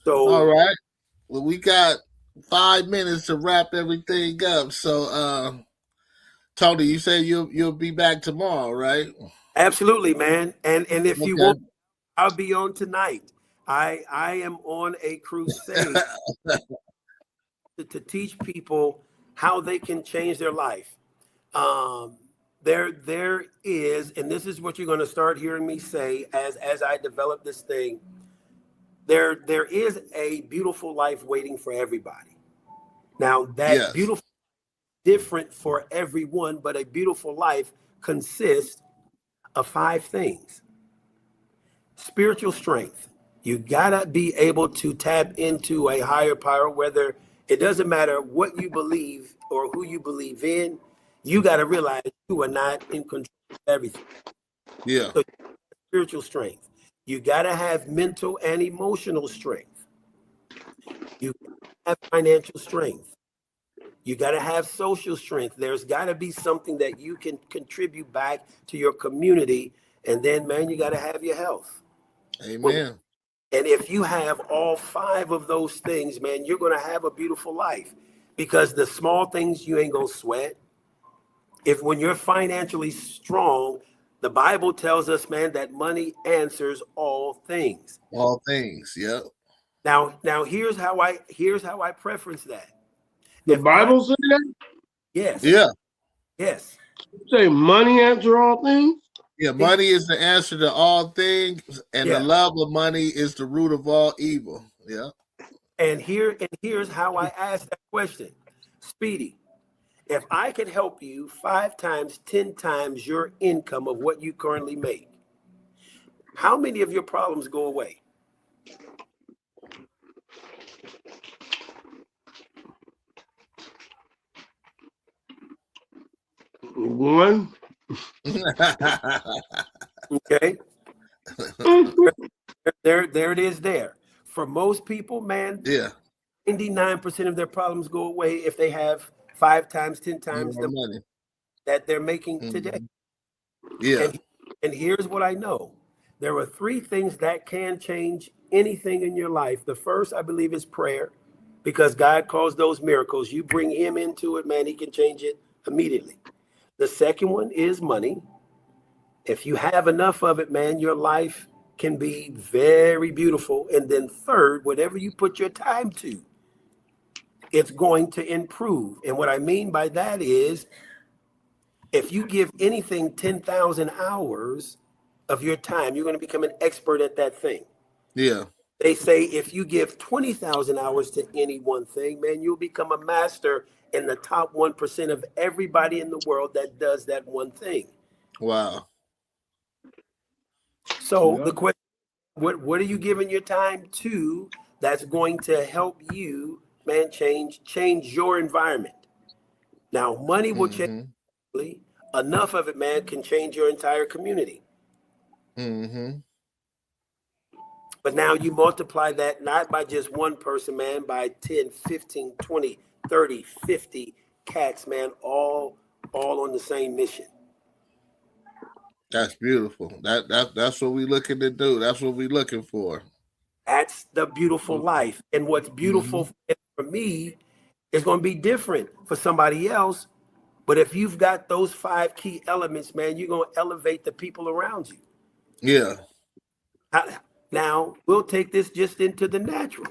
N: So,
O: all right. Well, we got 5 minutes to wrap everything up. So, Tony, you say you'll be back tomorrow, right?
N: Absolutely, man. And if you want, I'll be on tonight. I am on a crusade to teach people how they can change their life. There is, and this is what you're going to start hearing me say as I develop this thing. There is a beautiful life waiting for everybody. Now that beautiful, different for everyone, but a beautiful life consists of 5 things. Spiritual strength. You gotta be able to tap into a higher power, whether it doesn't matter what you believe or who you believe in, you gotta realize you are not in control of everything.
O: Yeah.
N: So spiritual strength. You gotta have mental and emotional strength. You have financial strength. You got to have social strength. There's got to be something that you can contribute back to your community. And then, man, you got to have your health.
O: Amen.
N: And if you have all 5 of those things, man, you're going to have a beautiful life, because the small things you ain't going to sweat. If when you're financially strong, the Bible tells us, man, that money answers all things.
O: All things, yep.
N: Now here's how I preference that.
M: The Bible says that?
N: Yes.
O: Yeah.
N: Yes.
M: Say money answer all things?
O: Yeah, money is the answer to all things, and the love of money is the root of all evil. Yeah.
N: And here's how I ask that question. Speedy, if I could help you 5 times, 10 times your income of what you currently make, how many of your problems go away?
M: One.
N: Okay. There it is there. For most people, man, 99% of their problems go away if they have 5 times, 10 times the money that they're making today.
O: Yeah.
N: And here's what I know. There are 3 things that can change anything in your life. The first, I believe, is prayer, because God calls those miracles. You bring him into it, man, he can change it immediately. The second one is money. If you have enough of it, man, your life can be very beautiful. And then third, whatever you put your time to, it's going to improve. And what I mean by that is, if you give anything 10,000 hours of your time, you're going to become an expert at that thing.
O: Yeah.
N: They say if you give 20,000 hours to any one thing, man, you'll become a master in the top 1% of everybody in the world that does that one thing.
O: Wow.
N: So the question, what are you giving your time to that's going to help you, man, change your environment? Now, money will change. Enough of it, man, can change your entire community. But now you multiply that not by just one person, man, by 10, 15, 20, 30, 50 cats, man, all on the same mission.
O: That's beautiful. That's what we're looking to do. That's what we're looking for.
N: That's the beautiful life. And what's beautiful for me is going to be different for somebody else. But if you've got those 5 key elements, man, you're going to elevate the people around you.
O: Yeah.
N: Now, we'll take this just into the natural.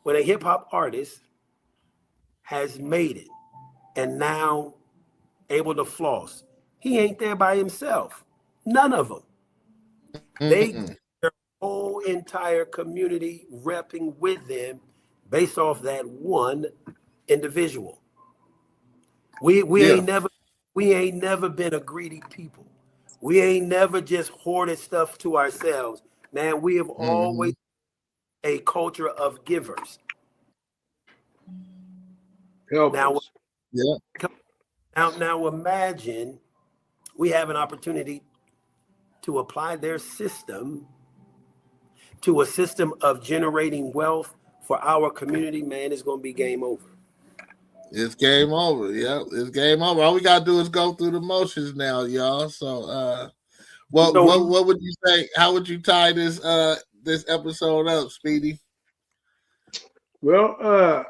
N: When a hip hop artist has made it and now able to floss, he ain't there by himself. None of them. They their whole entire community repping with them based off that one individual. We ain't never been a greedy people. We ain't never just hoarded stuff to ourselves. Man, we have always a culture of givers. Now imagine we have an opportunity to apply their system to a system of generating wealth for our community. Man, it's going to be game over.
O: It's game over. Yeah, it's game over. All we gotta do is go through the motions now, y'all. So, what would you say? How would you tie this episode up, Speedy?
M: Well,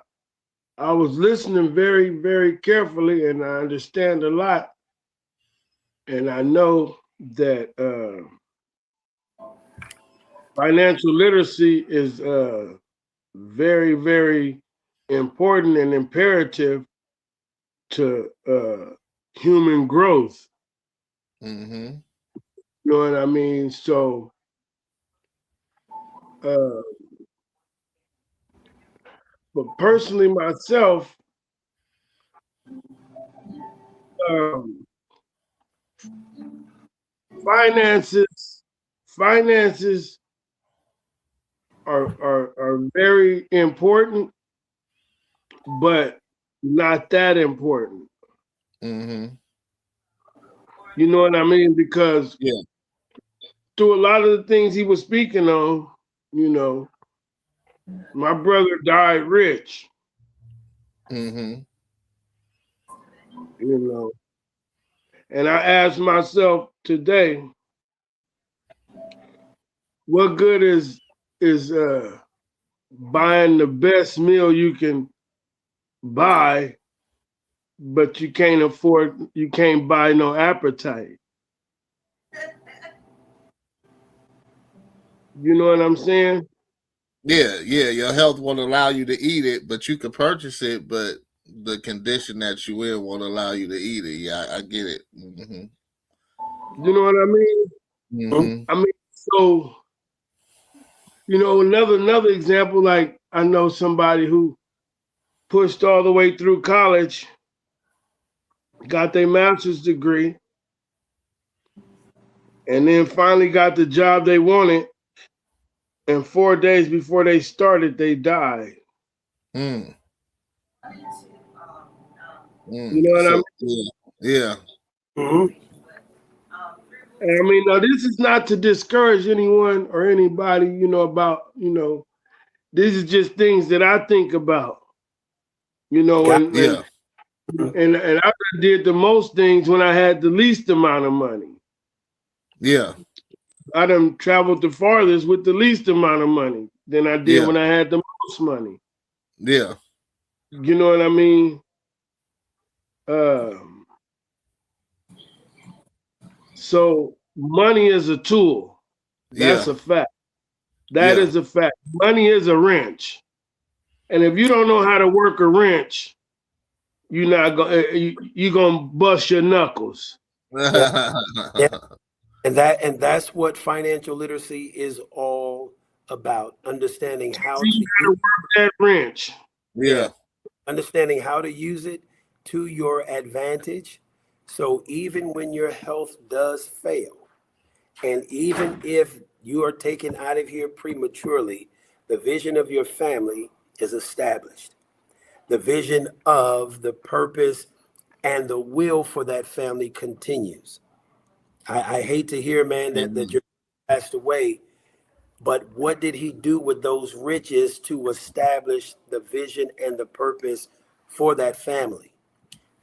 M: I was listening very, very carefully, and I understand a lot, and I know that financial literacy is very, very important and imperative to human growth. You know what I mean? So but personally myself, finances are very important, but not that important. You know what I mean? Because through a lot of the things he was speaking on, you know, My brother died rich,
O: Mm-hmm.
M: you know. And I asked myself today, what good is buying the best meal you can buy, but you can't buy no appetite. You know what I'm saying?
O: Yeah, yeah. Your health won't allow you to eat it, but you can purchase it. But the condition that you in won't allow you to eat it. Yeah, I get it. Mm-hmm.
M: You know what I mean?
O: Mm-hmm.
M: I mean, so another example, like I know somebody who pushed all the way through college, got their master's degree, and then finally got the job they wanted. And 4 days before they started, they died.
O: Mm.
M: You know what I mean?
O: Yeah.
N: Mm-hmm.
M: And I mean, now this is not to discourage anyone or anybody, about, these are just things that I think about, and I did the most things when I had the least amount of money.
O: Yeah.
M: I done traveled the farthest with the least amount of money than I did when I had the most money.
O: Yeah.
M: You know what I mean? So money is a tool. That's a fact. That is a fact. Money is a wrench. And if you don't know how to work a wrench, you're gonna bust your knuckles.
N: Yeah. And that's what financial literacy is all about. Understanding how to
M: work that wrench.
O: Yeah.
N: Understanding how to use it to your advantage. So even when your health does fail, and even if you are taken out of here prematurely, the vision of your family is established. The vision of the purpose and the will for that family continues. I hate to hear, man, that you're passed away, but what did he do with those riches to establish the vision and the purpose for that family?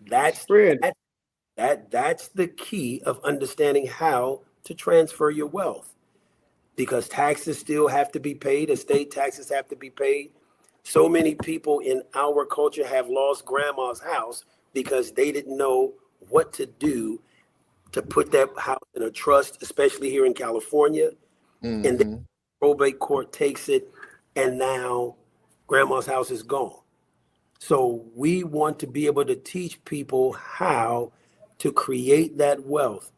N: That's the key of understanding how to transfer your wealth, because taxes still have to be paid, estate taxes have to be paid. So many people in our culture have lost grandma's house because they didn't know what to do to put that house in a trust, especially here in California.
O: Mm-hmm.
N: And then probate court takes it, and now grandma's house is gone. So we want to be able to teach people how to create that wealth.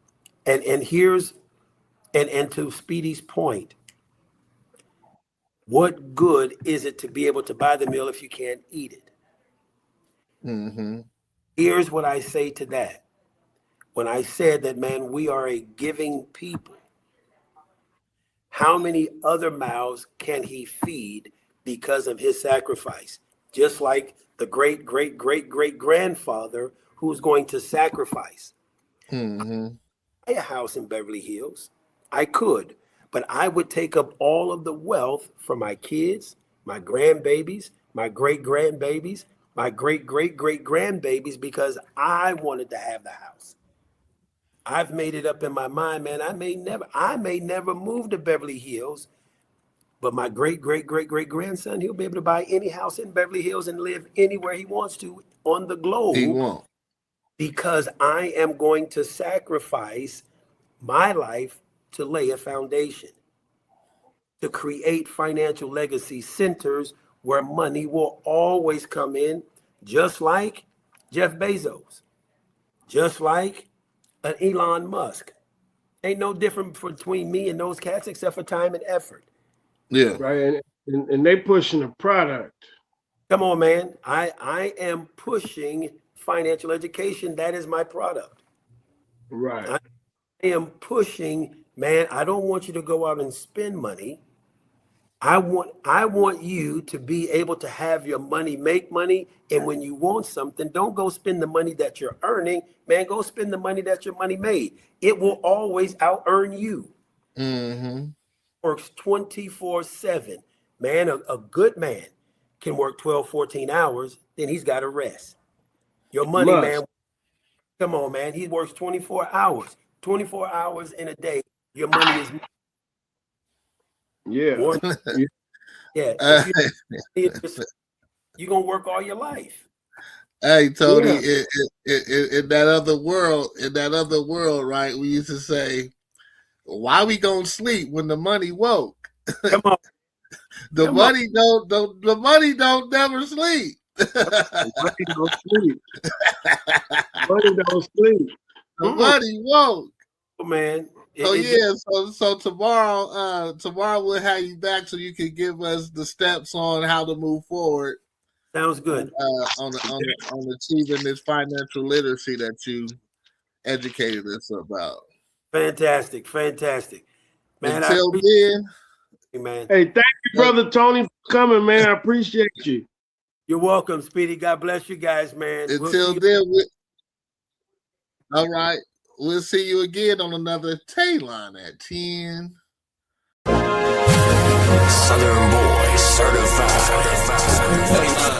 N: And here's and to Speedy's point, what good is it to be able to buy the meal if you can't eat it?
O: Mm-hmm.
N: Here's what I say to that. When I said that, man, we are a giving people, how many other mouths can he feed because of his sacrifice? Just like the great, great, great, great grandfather who's going to sacrifice.
O: Mm-hmm.
N: I had a house in Beverly Hills. I could, but I would take up all of the wealth for my kids, my grandbabies, my great grandbabies, my great, great, great grandbabies, because I wanted to have the house. I've made it up in my mind, man. I may never move to Beverly Hills, but my great, great, great, great grandson, he'll be able to buy any house in Beverly Hills and live anywhere he wants to on the globe.
O: He won't.
N: Because I am going to sacrifice my life to lay a foundation, to create financial legacy centers where money will always come in, just like Jeff Bezos, just like an Elon Musk. Ain't no different between me and those cats except for time and effort.
O: Yeah.
M: Right. And they pushing a product.
N: Come on, man. I am pushing financial education. That is my product.
M: Right.
N: I am pushing, man. I don't want you to go out and spend money. I want you to be able to have your money, make money. And when you want something, don't go spend the money that you're earning, man. Go spend the money that your money made. It will always out earn you.
O: Mm-hmm.
N: Works 24/7. Man, a good man can work 12, 14 hours, then he's got to rest. Your money, man, come on, man. He works 24 hours. 24 hours in a day. Your money is you're gonna work all your life.
O: Hey, Tony, in that other world, right? We used to say, "Why we gonna sleep when the money woke?"
N: Come on,
O: the money don't never sleep.
M: Money don't sleep. Money don't sleep.
O: The money woke.
N: Oh, man.
O: So tomorrow we'll have you back so you can give us the steps on how to move forward.
N: Sounds good.
O: On achieving this financial literacy that you educated us about.
N: Fantastic. Man,
O: until then,
N: man.
M: Hey, thank you, Brother Tony, for coming, man. I appreciate you.
N: You're welcome, Speedy. God bless you guys, man.
O: Until then, all right. We'll see you again on another Talon at 10.
C: Southern Boy Certified.